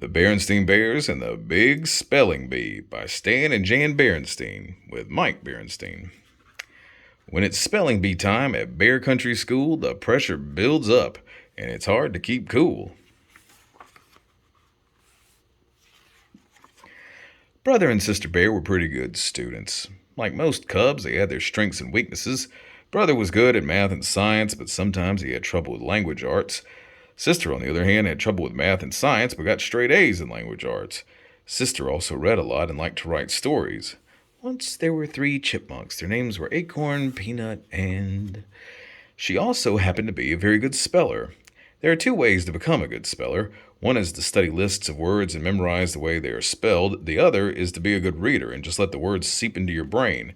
The Berenstain Bears and the Big Spelling Bee by Stan and Jan Berenstain with Mike Berenstain. When it's spelling bee time at Bear Country School, the pressure builds up and it's hard to keep cool. Brother and Sister Bear were pretty good students. Like most cubs, they had their strengths and weaknesses. Brother was good at math and science, but sometimes he had trouble with language arts. Sister, on the other hand, had trouble with math and science, but got straight A's in language arts. Sister also read a lot and liked to write stories. Once there were 3 chipmunks. Their names were Acorn, Peanut, and... She also happened to be a very good speller. There are 2 ways to become a good speller. One is to study lists of words and memorize the way they are spelled. The other is to be a good reader and just let the words seep into your brain.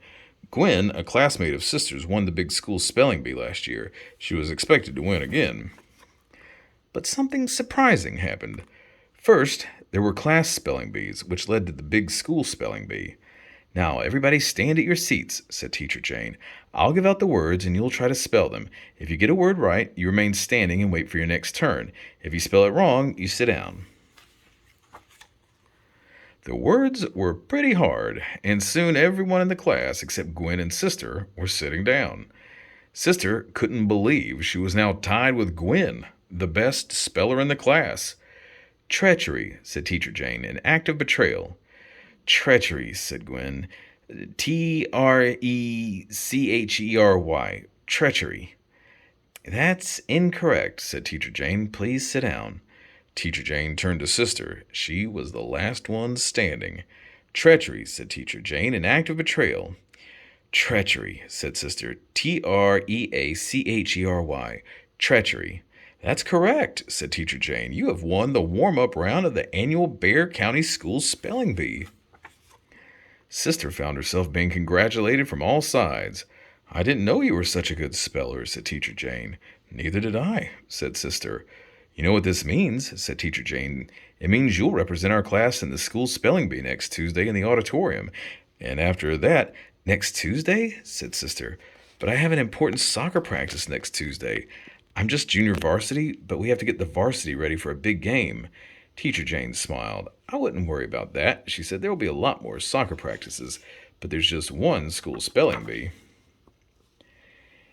Gwen, a classmate of Sister's, won the big school spelling bee last year. She was expected to win again. But something surprising happened. First, there were class spelling bees, which led to the big school spelling bee. Now, everybody stand at your seats, said Teacher Jane. I'll give out the words and you'll try to spell them. If you get a word right, you remain standing and wait for your next turn. If you spell it wrong, you sit down. The words were pretty hard, and soon everyone in the class except Gwen and Sister were sitting down. Sister couldn't believe she was now tied with Gwen, the best speller in the class. Treachery, said Teacher Jane, an act of betrayal. Treachery, said Gwen. Treachery. Treachery. That's incorrect, said Teacher Jane. Please sit down. Teacher Jane turned to Sister. She was the last one standing. Treachery, said Teacher Jane, an act of betrayal. Treachery, said Sister. Treachery. Treachery. That's correct, said Teacher Jane. You have won the warm-up round of the annual Bear County School Spelling Bee. Sister found herself being congratulated from all sides. I didn't know you were such a good speller, said Teacher Jane. Neither did I, said Sister. You know what this means, said Teacher Jane. It means you'll represent our class in the school spelling bee next Tuesday in the auditorium. And after that, next Tuesday, said Sister. But I have an important soccer practice next Tuesday. I'm just junior varsity, but we have to get the varsity ready for a big game. Teacher Jane smiled. I wouldn't worry about that, she said. There will be a lot more soccer practices, but there's just one school spelling bee.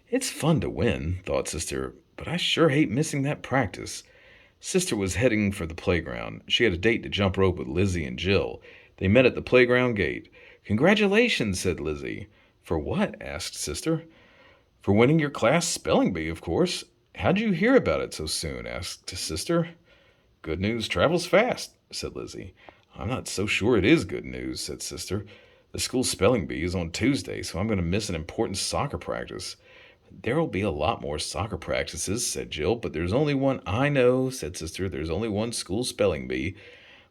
It's fun to win, thought Sister, but I sure hate missing that practice. Sister was heading for the playground. She had a date to jump rope with Lizzie and Jill. They met at the playground gate. Congratulations, said Lizzie. For what? Asked Sister. For winning your class spelling bee, of course. How'd you hear about it so soon? Asked Sister. Good news travels fast, said Lizzie. I'm not so sure it is good news, said Sister. The school spelling bee is on Tuesday, so I'm going to miss an important soccer practice. There'll be a lot more soccer practices, said Jill, but there's only one. I know, said Sister. There's only one school spelling bee.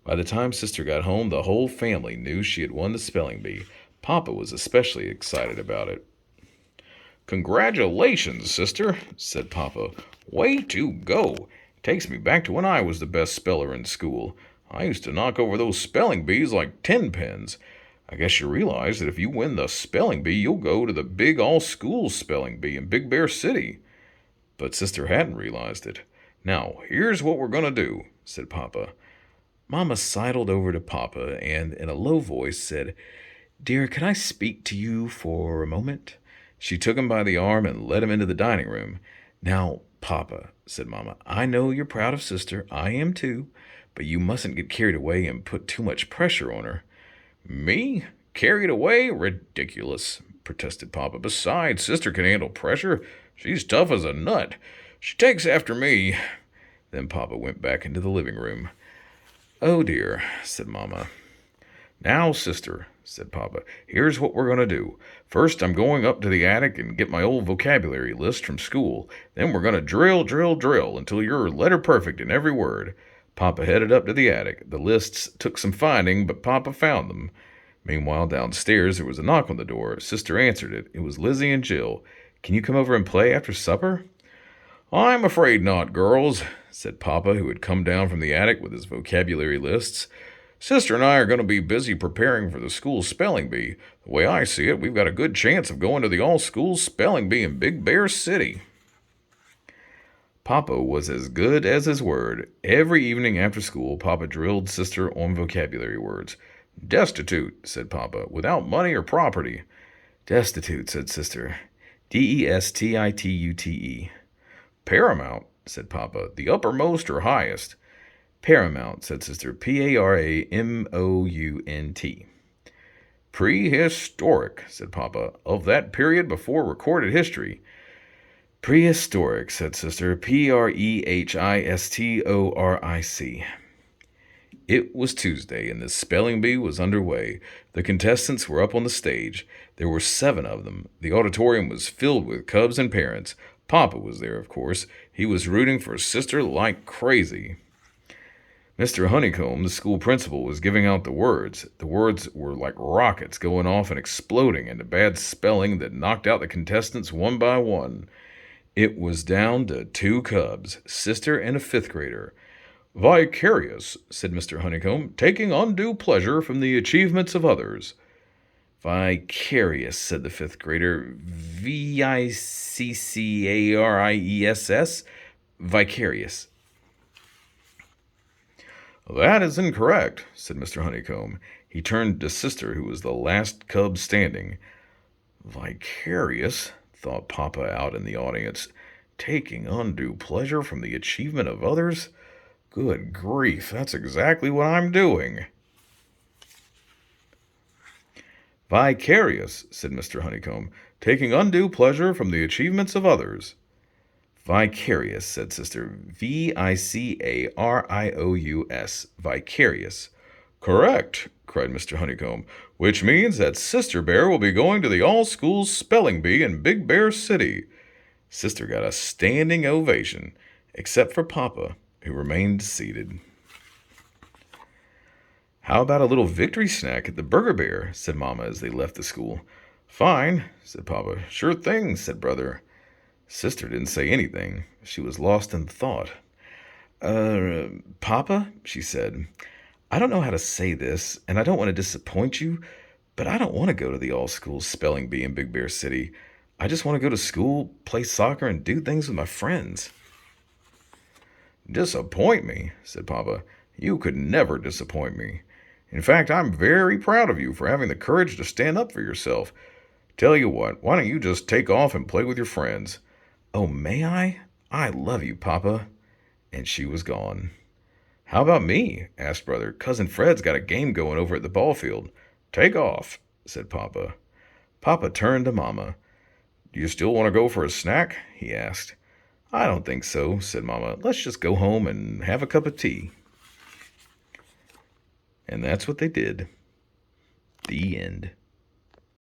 By the time Sister got home, the whole family knew she had won the spelling bee. Papa was especially excited about it. Congratulations, Sister, said Papa. Way to go. Takes me back to when I was the best speller in school. I used to knock over those spelling bees like 10 pins. I guess you realize that if you win the spelling bee, you'll go to the big all-school spelling bee in Big Bear City. But Sister hadn't realized it. Now, here's what we're going to do, said Papa. Mama sidled over to Papa and, in a low voice, said, Dear, can I speak to you for a moment? She took him by the arm and led him into the dining room. Now, Papa, said Mama, I know you're proud of Sister. I am too. But you mustn't get carried away and put too much pressure on her. Me? Carried away? Ridiculous, protested Papa. Besides, Sister can handle pressure. She's tough as a nut. She takes after me. Then Papa went back into the living room. Oh, dear, said Mama. Now, Sister, said Papa, here's what we're going to do. First, I'm going up to the attic and get my old vocabulary list from school. Then we're going to drill until you're letter perfect in every word. Papa headed up to the attic. The lists took some finding, but Papa found them. Meanwhile, downstairs, there was a knock on the door. Sister answered it. It was Lizzie and Jill. Can you come over and play after supper? I'm afraid not, girls, said Papa, who had come down from the attic with his vocabulary lists. Sister and I are going to be busy preparing for the school spelling bee. The way I see it, we've got a good chance of going to the all-school spelling bee in Big Bear City. Papa was as good as his word. Every evening after school, Papa drilled Sister on vocabulary words. Destitute, said Papa, without money or property. Destitute, said Sister. Destitute. Paramount, said Papa, the uppermost or highest. Paramount, said Sister. Paramount. Prehistoric, said Papa, of that period before recorded history. Prehistoric, said Sister. Prehistoric. It was Tuesday, and the spelling bee was underway. The contestants were up on the stage. There were 7 of them. The auditorium was filled with cubs and parents. Papa was there, of course. He was rooting for Sister like crazy. Mr. Honeycomb, the school principal, was giving out the words. The words were like rockets going off and exploding into bad spelling that knocked out the contestants one by one. It was down to 2 cubs, Sister and a 5th grader. Vicarious, said Mr. Honeycomb, taking undue pleasure from the achievements of others. Vicarious, said the 5th grader. Viccariess. Vicarious. That is incorrect, said Mr. Honeycomb. He turned to Sister, who was the last cub standing. Vicarious, thought Papa out in the audience, taking undue pleasure from the achievement of others? Good grief, that's exactly what I'm doing. Vicarious, said Mr. Honeycomb, taking undue pleasure from the achievements of others. Vicarious, said Sister. Vicarious. Vicarious. Correct, cried Mr. Honeycomb, which means that Sister Bear will be going to the all-school spelling bee in Big Bear City. Sister got a standing ovation, except for Papa, who remained seated. How about a little victory snack at the Burger Bear, said Mama as they left the school. Fine, said Papa. Sure thing, said Brother. Sister didn't say anything. She was lost in thought. Papa, she said, I don't know how to say this, and I don't want to disappoint you, but I don't want to go to the all-school spelling bee in Big Bear City. I just want to go to school, play soccer, and do things with my friends. Disappoint me, said Papa. You could never disappoint me. In fact, I'm very proud of you for having the courage to stand up for yourself. Tell you what, why don't you just take off and play with your friends? Oh, may I? I love you, Papa. And she was gone. How about me? Asked Brother. Cousin Fred's got a game going over at the ball field. Take off, said Papa. Papa turned to Mama. Do you still want to go for a snack? He asked. I don't think so, said Mama. Let's just go home and have a cup of tea. And that's what they did. The end.